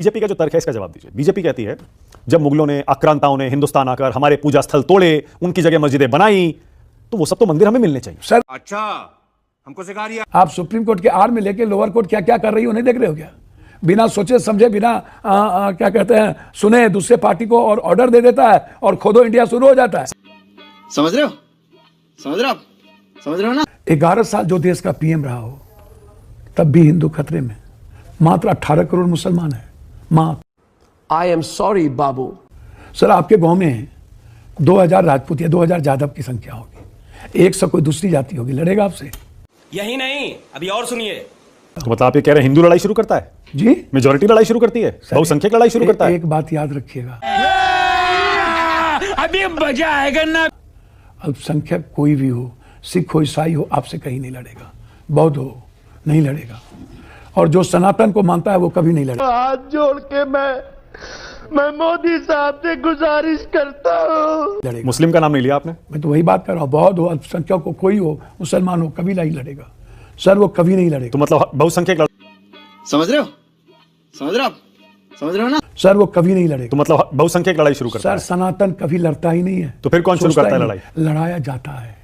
BJP का जो तर्क है इसका जवाब दीजिए। बीजेपी कहती है जब मुगलों ने, आक्रांताओं ने हिंदुस्तान आकर हमारे पूजा स्थल तोड़े, उनकी जगह मस्जिदें बनाई, तो वो सब तो मंदिर हमें मिलने चाहिए। सर अच्छा, हमको सिखा रही है। आप सुप्रीम कोर्ट के आड़ में लेके लोअर कोर्ट क्या क्या कर रही हो नहीं देख रहे हो क्या? बिना सोचे समझे, बिना क्या कहते हैं सुने दूसरे पार्टी को और ऑर्डर दे देता है और खोदो इंडिया शुरू हो जाता है। समझ रहे हो? समझ रहे हो आप? समझ रहे हो ना? 11 साल जो देश का पीएम रहा हो तब भी हिंदू खतरे में। मात्र 18 करोड़ मुसलमान है। I am sorry Babu. Sir आपके गांव में 2000 राजपूत या 2000 यादव की संख्या होगी, 100 कोई दूसरी जाति होगी, लड़ेगा आपसे? यही नहीं, अभी और सुनिए। तो मतलब आप ये कह रहे हैं हिंदू लड़ाई शुरू करता है जी, मेजोरिटी लड़ाई शुरू करती है, बहुसंख्यक लड़ाई शुरू करता है। एक बात याद रखिएगा, अभी मजा आएगा ना। अल्पसंख्यक कोई भी हो, सिख हो, ईसाई हो, आपसे कहीं नहीं लड़ेगा। बौद्ध हो, नहीं लड़ेगा। और जो सनातन को मानता है वो कभी नहीं लड़ेगा। हाथ जोड़ के मैं मोदी साहब से गुजारिश करता हूँ। मुस्लिम का नाम नहीं लिया आपने। मैं तो वही बात कर रहा हूँ, बौद्ध हो, अल्पसंख्यक हो, कोई हो, मुसलमान हो, कभी नहीं लड़ेगा सर, वो कभी नहीं लड़ेगा। तो मतलब बहुसंख्यक समझ रहे हो? समझ रहे हो आप? समझ रहे हो ना? सर वो कभी नहीं लड़ेगा। तो मतलब बहुसंख्यक लड़ाई शुरू करता सर है। सनातन कभी लड़ता ही नहीं है। तो फिर कौन शुरू सोचता करता है ही लड़ाई? नहीं। लड़ाया जाता है,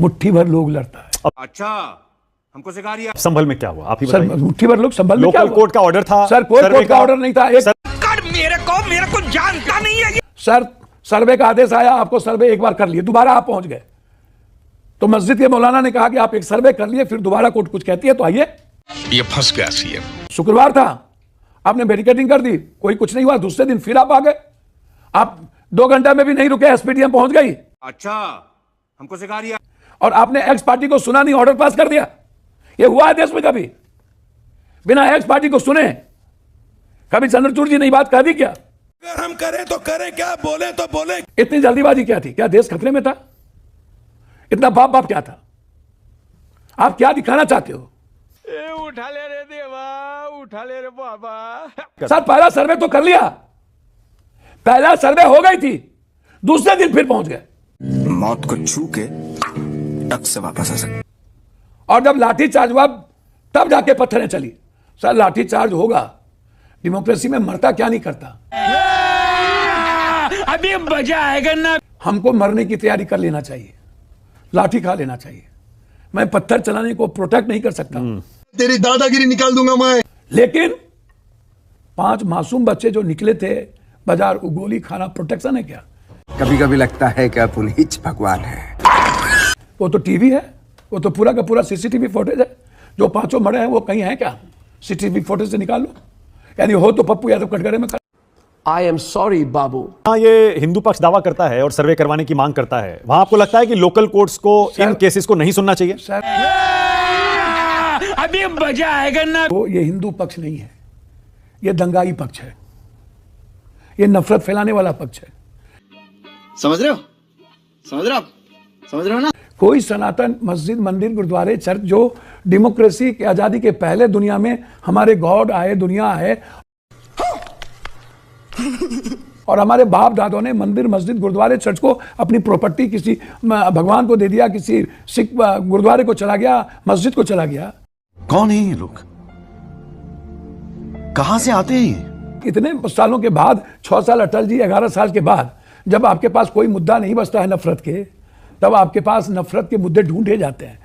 मुट्ठी भर लोग लड़ता है। अच्छा, हमको सिखा रही है। संभल में क्या हुआ आप ही सर बताइए। मुट्ठी भर लोग संभल में क्या लोकल हुआ? कोर्ट का ऑर्डर था सर कोई सर्वे कोर्ट का ऑर्डर नहीं था। एक मेरे को जानता नहीं है। सर सर्वे का आदेश आया, आपको सर्वे एक बार कर लिए, दोबारा आप पहुंच गए, तो मस्जिद के मौलाना ने कहा कि आप एक सर्वे कर लिए, फिर दोबारा कोर्ट कुछ कहती है तो आइए। ये फंस गया सीएम। शुक्रवार था, आपने बैरिकेडिंग कर दी, कोई कुछ नहीं हुआ, दूसरे दिन फिर आप आ गए। आप 2 घंटे में भी नहीं रुके, एसपीडीएम पहुंच गई। अच्छा, हमको सिखा रही है। और आपने एक्स पार्टी को सुना नहीं, ऑर्डर पास कर दिया। ये हुआ है देश में कभी? बिना एक्स पार्टी को सुने कभी चंद्रचूड़ जी ने बात कह दी क्या? अगर हम करें तो करें क्या, बोले तो बोले। इतनी जल्दीबाजी क्या थी? क्या देश खतरे में था? इतना बाप क्या था? आप क्या दिखाना चाहते हो? उठा ले रे देवा, उठा ले रे बाबा। सर पहला सर्वे तो कर लिया, पहला सर्वे हो गई थी, दूसरे दिन फिर पहुंच गए। मौत को छू के टक से वापस आ सकते। और जब लाठीचार्ज हुआ तब जाके पत्थरें चली। सर लाठीचार्ज होगा, डेमोक्रेसी में मरता क्या नहीं करता। अभी मजा आएगा ना। हमको मरने की तैयारी कर लेना चाहिए, लाठी खा लेना चाहिए। मैं पत्थर चलाने को प्रोटेक्ट नहीं कर सकता, तेरी दादागिरी निकाल दूंगा मैं। लेकिन 5 मासूम बच्चे जो निकले थे बाजार, गोली खाना प्रोटेक्शन है क्या? कभी कभी लगता है कि पुलिस भगवान है। वो तो टीवी है, वो तो पूरा का पूरा सीसीटीवी फुटेज है। जो 5 मरे हैं वो कहीं है क्या? सीसीटीवी फुटेज से निकाल लो, यानी हो तो पप्पू यादव कटघरे में। आई एम सॉरी बाबू। हाँ, ये हिंदू पक्ष दावा करता है और सर्वे करवाने की मांग करता है। वहां आपको लगता है कि लोकल कोर्ट्स को इन केसेस को नहीं सुनना चाहिए? सर अभी मजा आएगा ना। वो ये हिंदू पक्ष नहीं है, ये दंगाई पक्ष है, ये नफरत फैलाने वाला पक्ष है। समझ रहे हो? समझ रहे हो आप? समझ रहे हो ना? कोई सनातन मस्जिद, मंदिर, गुरुद्वारे, चर्च जो डेमोक्रेसी की आजादी के पहले दुनिया में हमारे गॉड आए, दुनिया आए, और हमारे बाप दादों ने मंदिर, मस्जिद, गुरुद्वारे, चर्च को अपनी प्रॉपर्टी किसी भगवान को दे दिया, किसी सिख गुरुद्वारे को चला गया, मस्जिद को चला गया। कौन है ये लोग? कहां से आते हैं? इतने सालों के बाद, 6 साल अटल जी, 11 साल के बाद, जब आपके पास कोई मुद्दा नहीं बचता है नफरत के, तब आपके पास नफरत के मुद्दे ढूंढे जाते हैं।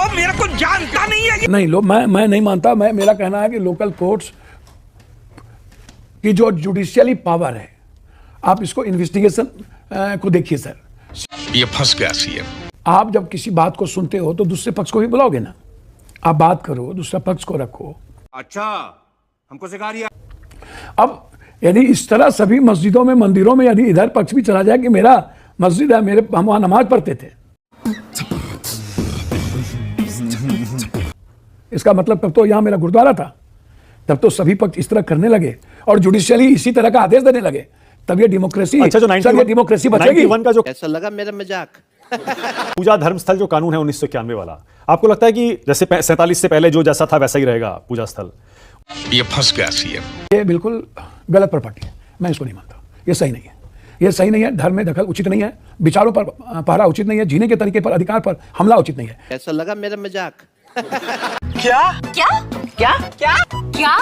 मेरे को जानता नहीं है। नहीं लो, मैं नहीं मानता। मेरा कहना है कि लोकल कोर्ट्स की जो जुडिशियली पावर है, आप इसको इन्वेस्टिगेशन को देखिए सर। ये फंस गया सीएम। आप जब किसी बात को सुनते हो तो दूसरे पक्ष को भी बुलाओगे ना, आप बात करो, दूसरा पक्ष को रखो। अच्छा, हमको सिखा रही है। अब यदि इस तरह सभी मस्जिदों में, मंदिरों में यदि इधर पक्ष भी चला जाए कि मेरा मस्जिद है, हम वहां नमाज पढ़ते थे, इसका मतलब तब तो यहां मेरा गुरुद्वारा था, तब तो सभी पक्ष इस तरह करने लगे और जुडिशियली इसी तरह का आदेश देने लगे, तब ये डेमोक्रेसी, अच्छा, जो 91 डेमोक्रेसी बचेगी। 91 का जो कैसा लगा मेरा मजाक? पूजा धर्मस्थल जो कानून है 1991 वाला, आपको लगता है कि जैसे 47 से पहले जो जैसा था वैसा ही रहेगा पूजा स्थल? ये फंस गया सीएम। ये बिल्कुल गलत प्रॉपर्टी है, मैं इसको नहीं मानता। ये सही नहीं है, ये सही नहीं है। धर्म में दखल उचित नहीं है, विचारों पर पहरा उचित नहीं है, जीने के तरीके पर, अधिकार पर हमला उचित नहीं है। कैसा लगा मेरा मजाक? क्या क्या क्या क्या क्या?